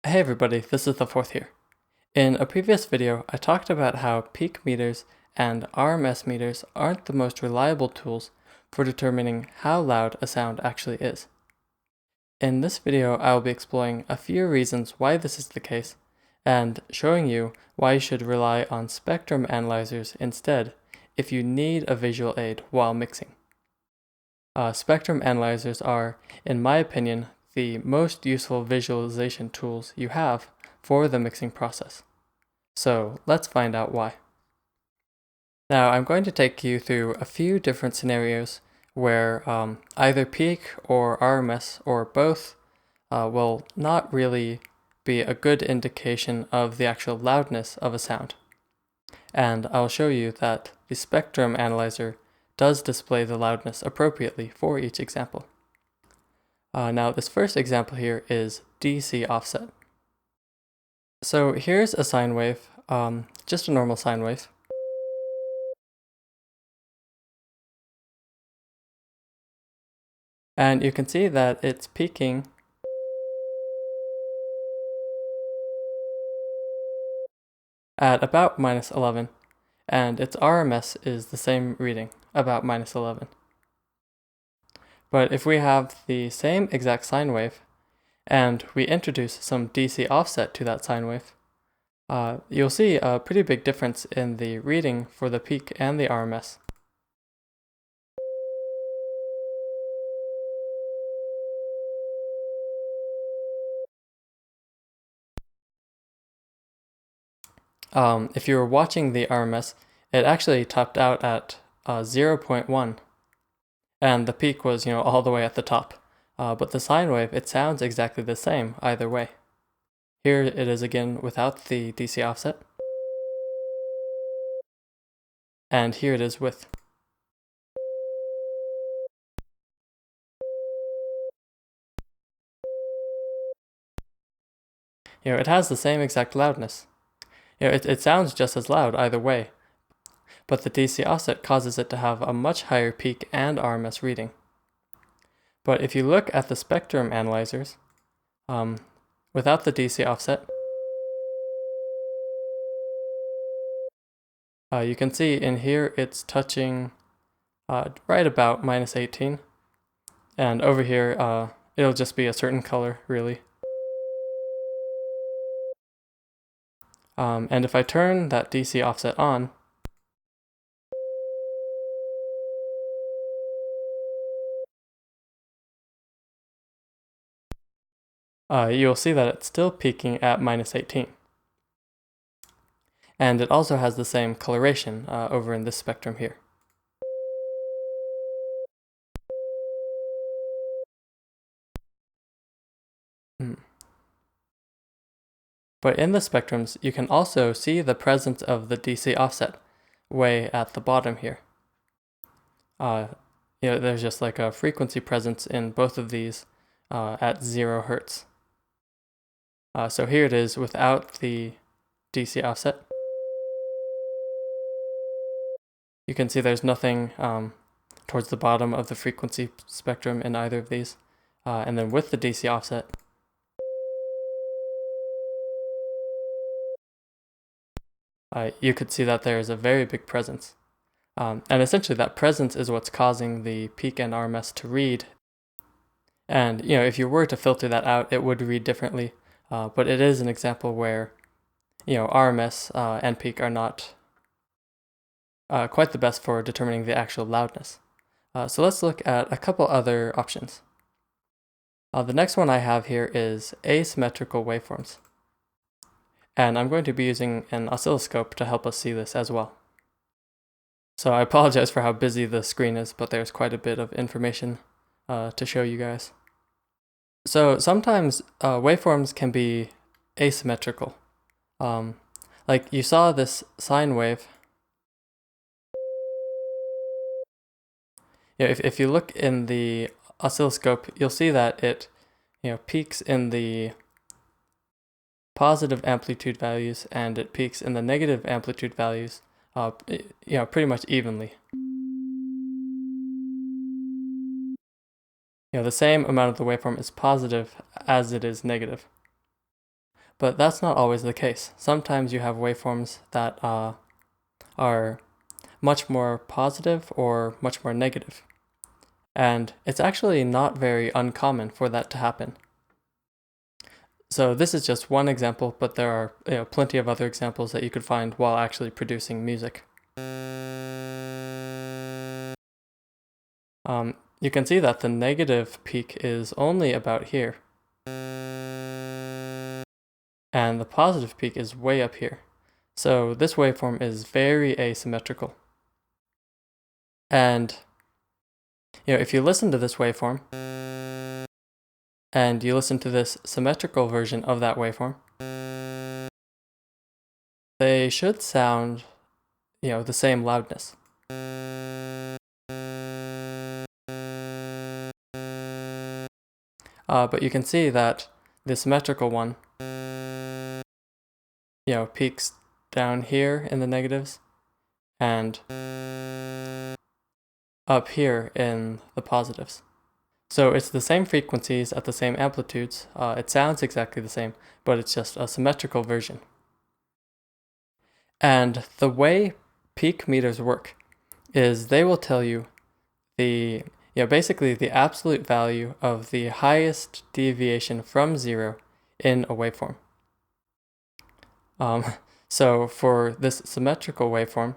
Hey everybody, this is the fourth here. In a previous video, I talked about how peak meters and RMS meters aren't the most reliable tools for determining how loud a sound actually is. In this video, I will be exploring a few reasons why this is the case and showing you why you should rely on spectrum analyzers instead if you need a visual aid while mixing. Spectrum analyzers are, in my opinion, the most useful visualization tools you have for the mixing process. So let's find out why. Now I'm going to take you through a few different scenarios where either peak or RMS or both will not really be a good indication of the actual loudness of a sound. And I'll show you that the spectrum analyzer does display the loudness appropriately for each example. Now this first example here is DC offset. So here's a sine wave, just a normal sine wave. And you can see that it's peaking at about -11, and its RMS is the same reading, about -11. But if we have the same exact sine wave, and we introduce some DC offset to that sine wave, you'll see a pretty big difference in the reading for the peak and the RMS. If you were watching the RMS, it actually topped out at 0.1, and the peak was, all the way at the top. But the sine wave, it sounds exactly the same either way. Here it is again without the DC offset, and here it is with. It has the same exact loudness. It sounds just as loud either way, but the DC offset causes it to have a much higher peak and RMS reading. But if you look at the spectrum analyzers, without the DC offset, you can see in here it's touching right about -18, and over here it'll just be a certain color really. And if I turn that DC offset on, you'll see that it's still peaking at -18. And it also has the same coloration over in this spectrum here. But in the spectrums, you can also see the presence of the DC offset way at the bottom here. There's just like a frequency presence in both of these at 0 hertz. So here it is without the DC offset. You can see there's nothing towards the bottom of the frequency spectrum in either of these. And then with the DC offset, you could see that there is a very big presence. And essentially that presence is what's causing the peak and RMS to read. And if you were to filter that out, it would read differently. But it is an example where RMS and peak are not quite the best for determining the actual loudness. So let's look at a couple other options. The next one I have here is asymmetrical waveforms. And I'm going to be using an oscilloscope to help us see this as well. So I apologize for how busy the screen is, but there's quite a bit of information to show you guys. So sometimes waveforms can be asymmetrical. Like you saw this sine wave. If you look in the oscilloscope, you'll see that it peaks in the positive amplitude values and it peaks in the negative amplitude values pretty much evenly. The same amount of the waveform is positive as it is negative. But that's not always the case. Sometimes you have waveforms that are much more positive or much more negative. And it's actually not very uncommon for that to happen. So this is just one example, but there are plenty of other examples that you could find while actually producing music. You can see that the negative peak is only about here. And the positive peak is way up here. So this waveform is very asymmetrical. And if you listen to this waveform, and you listen to this symmetrical version of that waveform, they should sound, the same loudness. But you can see that the symmetrical one, peaks down here in the negatives and up here in the positives. So it's the same frequencies at the same amplitudes. It sounds exactly the same, but it's just a symmetrical version. And the way peak meters work is they will tell you basically the absolute value of the highest deviation from zero in a waveform. So for this symmetrical waveform,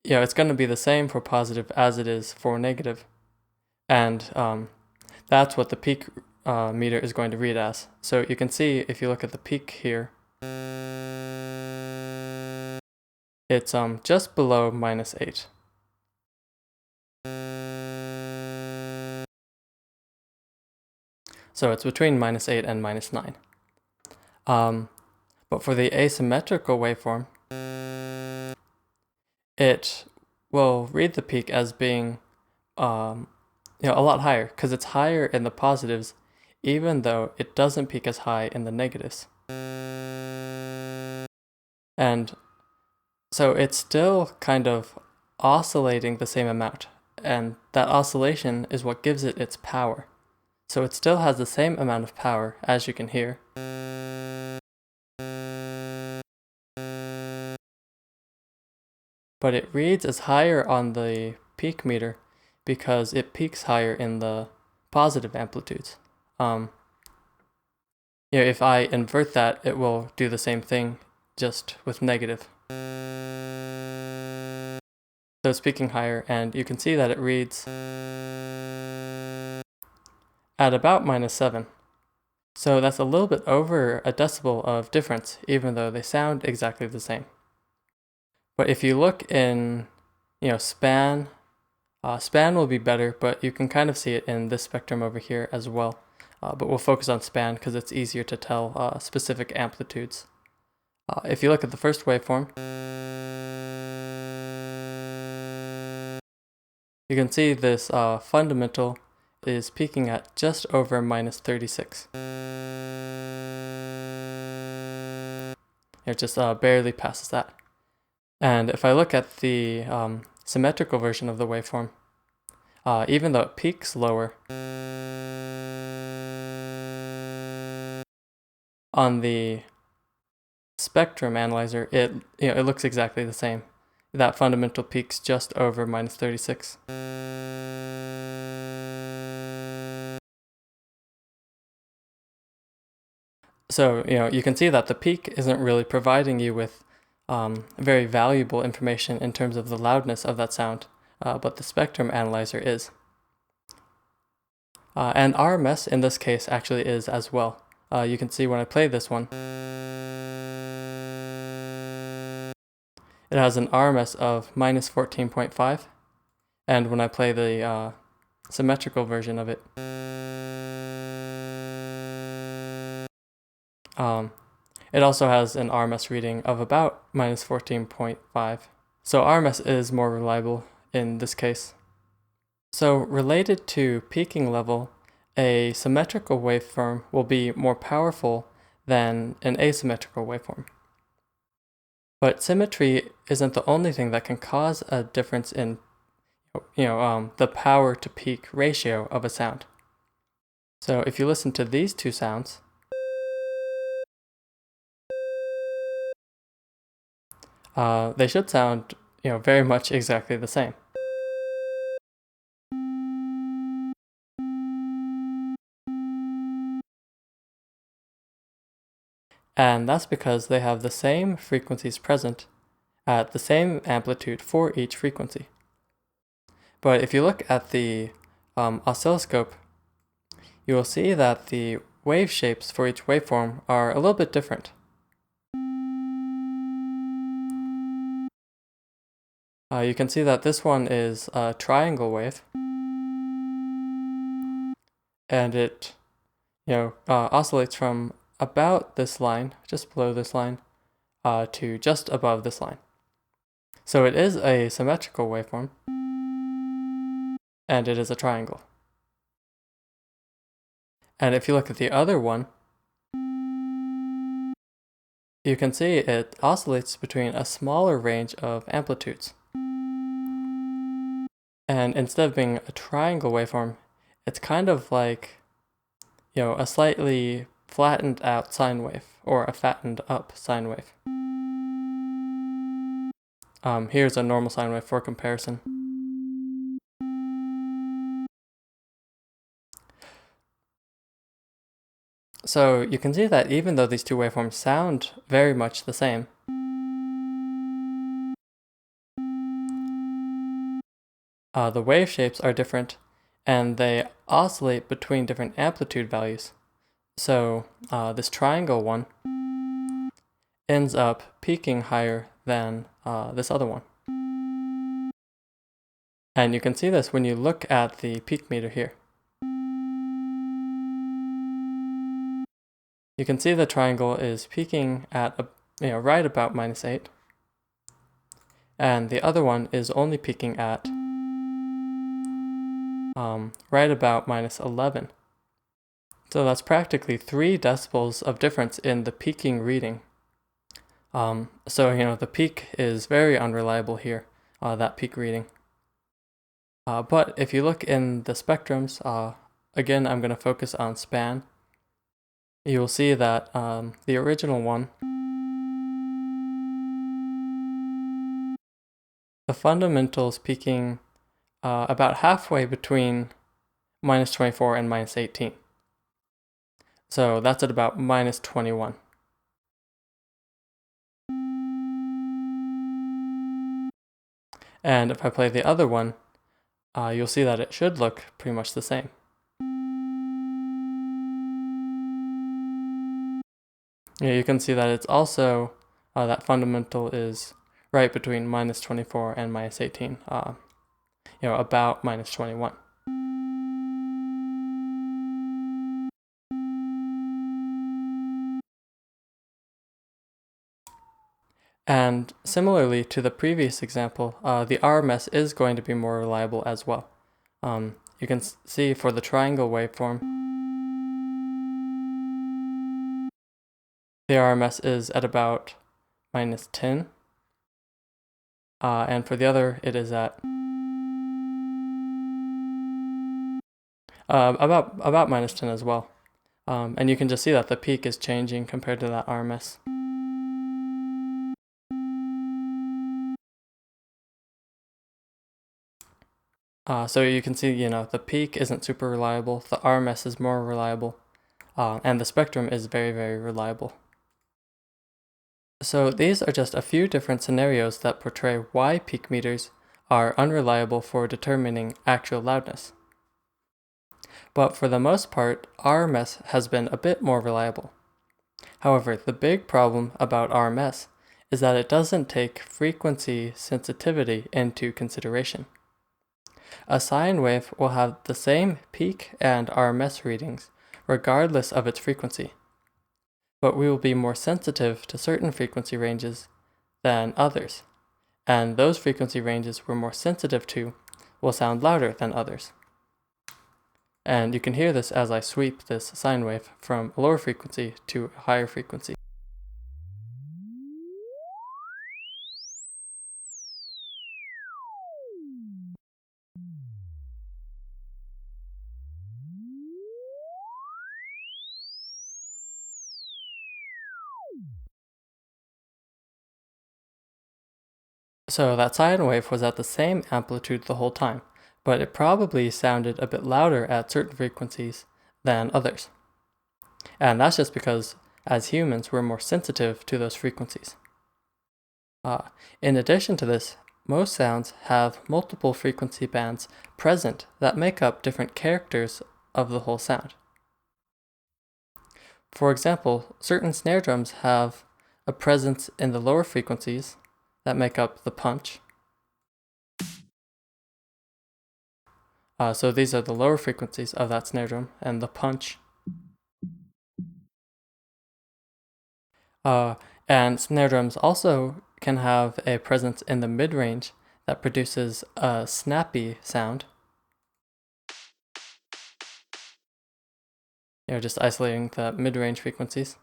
it's going to be the same for positive as it is for negative. And that's what the peak meter is going to read as. So you can see if you look at the peak here, it's just below -8. So it's between -8 and -9. But for the asymmetrical waveform, it will read the peak as being a lot higher, because it's higher in the positives, even though it doesn't peak as high in the negatives. And so it's still kind of oscillating the same amount, and that oscillation is what gives it its power. So it still has the same amount of power, as you can hear. But it reads as higher on the peak meter because it peaks higher in the positive amplitudes. If I invert that, it will do the same thing, just with negative. So it's peaking higher, and you can see that it reads at about -7. So that's a little bit over a decibel of difference, even though they sound exactly the same. But if you look in, span, span will be better, but you can kind of see it in this spectrum over here as well. But we'll focus on span because it's easier to tell specific amplitudes. If you look at the first waveform, you can see this fundamental is peaking at just over -36. It just barely passes that. And if I look at the symmetrical version of the waveform, even though it peaks lower, on the spectrum analyzer, it looks exactly the same. That fundamental peaks just over -36. So, you can see that the peak isn't really providing you with very valuable information in terms of the loudness of that sound, but the spectrum analyzer is. And RMS in this case actually is as well. You can see when I play this one, it has an RMS of -14.5, and when I play the symmetrical version of it, it also has an RMS reading of about -14.5. So RMS is more reliable in this case. So related to peaking level, a symmetrical waveform will be more powerful than an asymmetrical waveform. But symmetry isn't the only thing that can cause a difference in the power to peak ratio of a sound. So if you listen to these two sounds, they should sound, very much exactly the same. And that's because they have the same frequencies present at the same amplitude for each frequency. But if you look at the oscilloscope, you will see that the wave shapes for each waveform are a little bit different. You can see that this one is a triangle wave, and it oscillates from about this line, just below this line, to just above this line. So it is a symmetrical waveform, and it is a triangle. And if you look at the other one, you can see it oscillates between a smaller range of amplitudes. And instead of being a triangle waveform, it's kind of like, a slightly flattened out sine wave, or a fattened up sine wave. Here's a normal sine wave for comparison. So you can see that even though these two waveforms sound very much the same, the wave shapes are different, and they oscillate between different amplitude values. So this triangle one ends up peaking higher than this other one. And you can see this when you look at the peak meter here. You can see the triangle is peaking at right about -8, and the other one is only peaking at right about -11. So that's practically 3 decibels of difference in the peaking reading. So the peak is very unreliable here, that peak reading. But if you look in the spectrums, again, I'm going to focus on span. You will see that the original one, the fundamentals peaking about halfway between -24 and -18. So that's at about -21. And if I play the other one, you'll see that it should look pretty much the same. Yeah, you can see that it's also, that fundamental is right between -24 and -18, about -21. And similarly to the previous example, the RMS is going to be more reliable as well. You can see for the triangle waveform, the RMS is at about -10, and for the other, it is at about -10 as well. And you can just see that the peak is changing compared to that RMS. So you can see, the peak isn't super reliable, the RMS is more reliable, and the spectrum is very, very reliable. So these are just a few different scenarios that portray why peak meters are unreliable for determining actual loudness. But for the most part, RMS has been a bit more reliable. However, the big problem about RMS is that it doesn't take frequency sensitivity into consideration. A sine wave will have the same peak and RMS readings regardless of its frequency, but we will be more sensitive to certain frequency ranges than others, and those frequency ranges we're more sensitive to will sound louder than others. And you can hear this as I sweep this sine wave from a lower frequency to a higher frequency. So that sine wave was at the same amplitude the whole time, but it probably sounded a bit louder at certain frequencies than others. And that's just because, as humans, we're more sensitive to those frequencies. In addition to this, most sounds have multiple frequency bands present that make up different characters of the whole sound. For example, certain snare drums have a presence in the lower frequencies that make up the punch. So these are the lower frequencies of that snare drum, and the punch. And snare drums also can have a presence in the mid-range that produces a snappy sound. Just isolating the mid-range frequencies.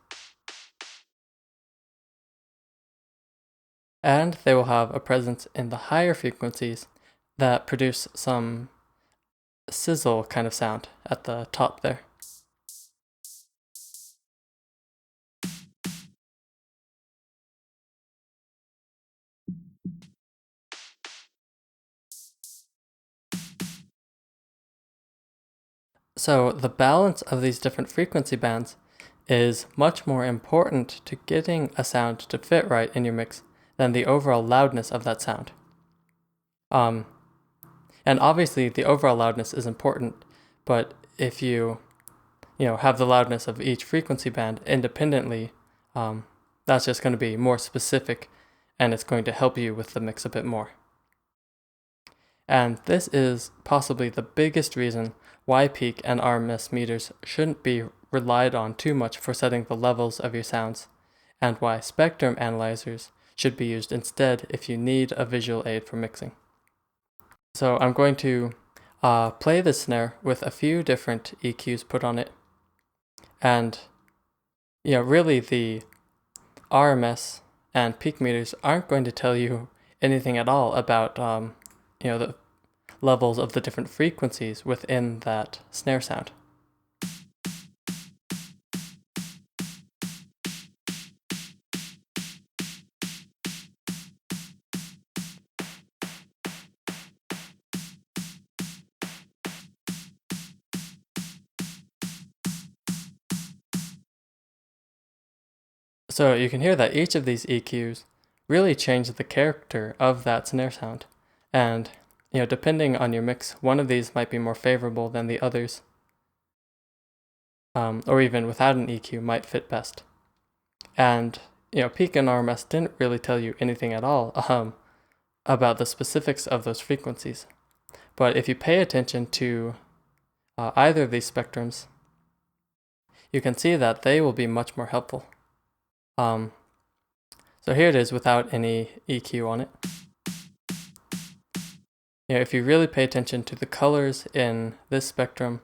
And they will have a presence in the higher frequencies that produce some sizzle kind of sound at the top there. So the balance of these different frequency bands is much more important to getting a sound to fit right in your mix than the overall loudness of that sound. And obviously the overall loudness is important, but if you have the loudness of each frequency band independently, that's just going to be more specific, and it's going to help you with the mix a bit more. And this is possibly the biggest reason why peak and RMS meters shouldn't be relied on too much for setting the levels of your sounds, and why spectrum analyzers should be used instead if you need a visual aid for mixing. So I'm going to play the snare with a few different EQs put on it, and really the RMS and peak meters aren't going to tell you anything at all about the levels of the different frequencies within that snare sound. So you can hear that each of these EQs really change the character of that snare sound, and depending on your mix, one of these might be more favorable than the others, or even without an EQ might fit best. And peak and RMS didn't really tell you anything at all about the specifics of those frequencies, but if you pay attention to either of these spectrums, you can see that they will be much more helpful. So here it is without any EQ on it. If you really pay attention to the colors in this spectrum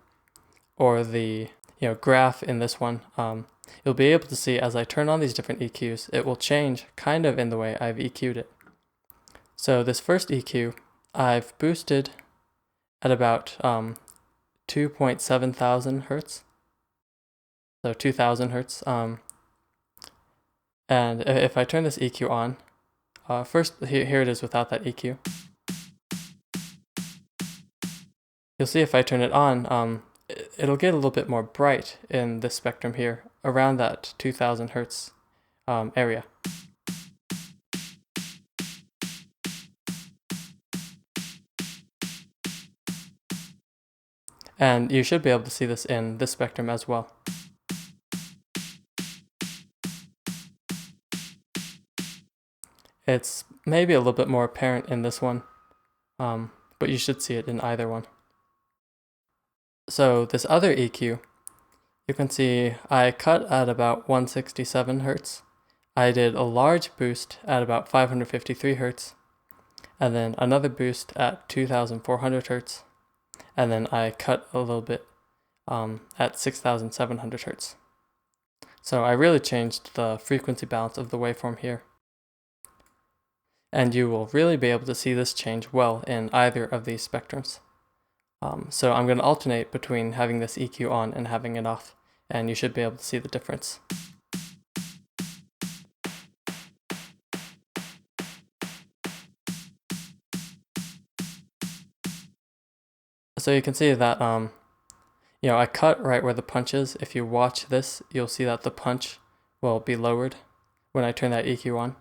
or the graph in this one, you'll be able to see as I turn on these different EQs, it will change kind of in the way I've EQ'd it. So this first EQ, I've boosted at about 2.7 thousand hertz, so 2000 hertz. And if I turn this EQ on, first here it is without that EQ. You'll see if I turn it on, it'll get a little bit more bright in this spectrum here, around that 2000 hertz area. And you should be able to see this in this spectrum as well. It's maybe a little bit more apparent in this one, but you should see it in either one. So this other EQ, you can see I cut at about 167 hertz. I did a large boost at about 553 hertz, and then another boost at 2400 hertz, and then I cut a little bit at 6700 hertz. So I really changed the frequency balance of the waveform here. And you will really be able to see this change well in either of these spectrums. So I'm going to alternate between having this EQ on and having it off, and you should be able to see the difference. So you can see that I cut right where the punch is. If you watch this, you'll see that the punch will be lowered when I turn that EQ on.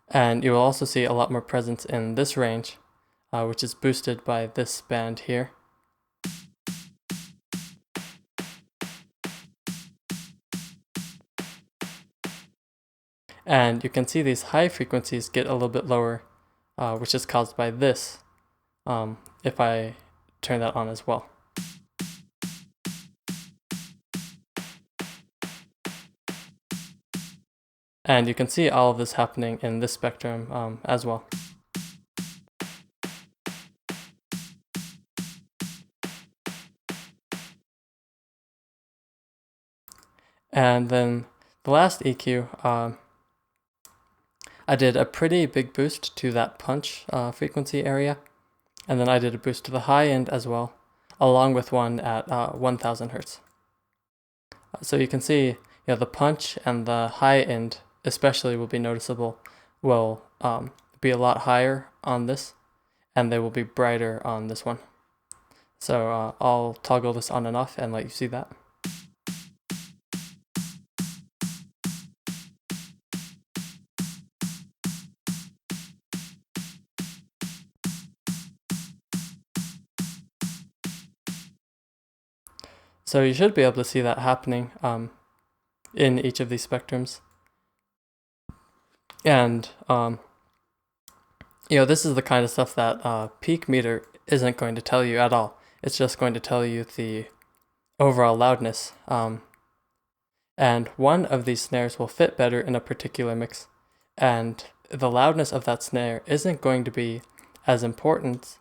And you will also see a lot more presence in this range, which is boosted by this band here. And you can see these high frequencies get a little bit lower, which is caused by this, if I turn that on as well. And you can see all of this happening in this spectrum as well. And then the last EQ, I did a pretty big boost to that punch frequency area, and then I did a boost to the high end as well, along with one at 1000 Hertz. So you can see, the punch and the high end especially will be noticeable, will be a lot higher on this, and they will be brighter on this one. So I'll toggle this on and off and let you see that. So you should be able to see that happening in each of these spectrums. And this is the kind of stuff that peak meter isn't going to tell you at all. It's just going to tell you the overall loudness. And one of these snares will fit better in a particular mix, and the loudness of that snare isn't going to be as important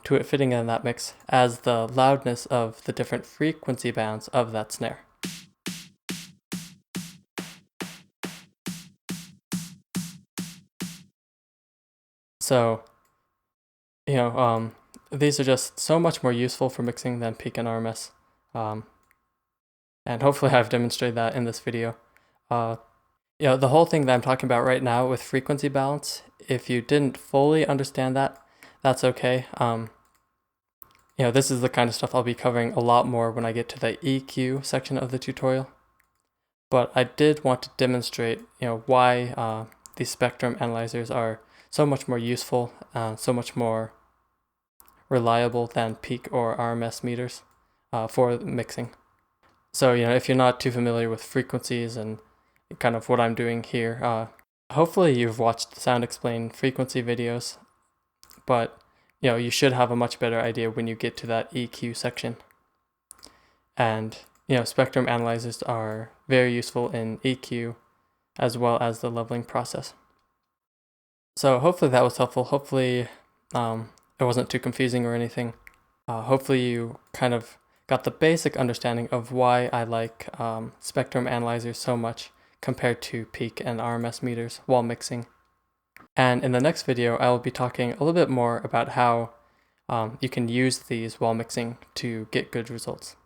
to it fitting in that mix as the loudness of the different frequency bands of that snare. So, these are just so much more useful for mixing than peak and RMS. And hopefully I've demonstrated that in this video. The whole thing that I'm talking about right now with frequency balance, if you didn't fully understand that, that's okay. This is the kind of stuff I'll be covering a lot more when I get to the EQ section of the tutorial. But I did want to demonstrate, why these spectrum analyzers are so much more useful, so much more reliable than peak or RMS meters for mixing. So, if you're not too familiar with frequencies and kind of what I'm doing here, hopefully you've watched Sound Explain frequency videos, but you should have a much better idea when you get to that EQ section. And spectrum analyzers are very useful in EQ as well as the leveling process. So hopefully that was helpful. Hopefully it wasn't too confusing or anything. Hopefully you kind of got the basic understanding of why I like spectrum analyzers so much compared to peak and RMS meters while mixing. And in the next video, I will be talking a little bit more about how you can use these while mixing to get good results.